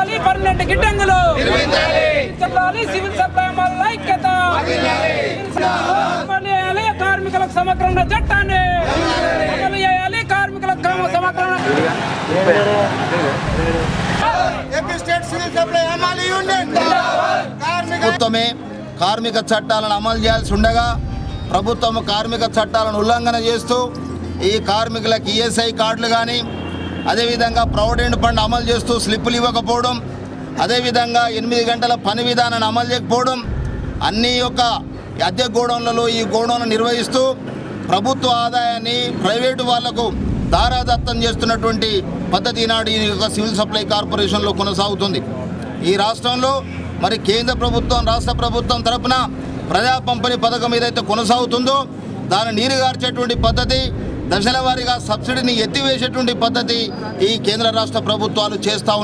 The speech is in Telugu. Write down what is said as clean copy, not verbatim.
చెల్లాలి పర్మనెంట్ గిడ్డంగులు చెల్లాలి సివిల్ సప్లై అమలు ఐక్యత అమలు చేయాలి కార్మికులకు సమగ్రమైన చట్టాన్ని అమలు చేయాలి కార్మికులకు సమగ్రమైన ప్రభుత్వమే కార్మిక చట్టాలను అమలు చేయాల్సి ఉండగా ప్రభుత్వం కార్మిక చట్టాలను ఉల్లంఘన చేస్తూ ఈ కార్మికులకు ఈఎస్ఐ కార్డులు కానీ అదేవిధంగా ప్రావిడెంట్ ఫండ్ అమలు చేస్తూ స్లిప్పులు ఇవ్వకపోవడం, అదేవిధంగా 8 గంటల పని విధానాన్ని అమలు చేయకపోవడం, అన్ని యొక్క అద్దె గోడౌన్లలో ఈ గోడౌన్లు నిర్వహిస్తూ ప్రభుత్వ ఆదాయాన్ని ప్రైవేటు వాళ్లకు దారాదత్తం చేస్తున్నటువంటి పద్ధతి ఈనాడు ఈ యొక్క సివిల్ సప్లై కార్పొరేషన్లో కొనసాగుతుంది. ఈ రాష్ట్రంలో మరి కేంద్ర ప్రభుత్వం రాష్ట్ర ప్రభుత్వం తరపున ప్రజా పంపిణీ పథకం ఏదైతే కొనసాగుతుందో దాన్ని నీరుగార్చేటువంటి పద్ధతి, దశల వారీగా సబ్సిడీని ఎత్తివేసేటువంటి పద్ధతి ఈ కేంద్ర రాష్ట్ర ప్రభుత్వాలు చేస్తూ ఉన్నాయి.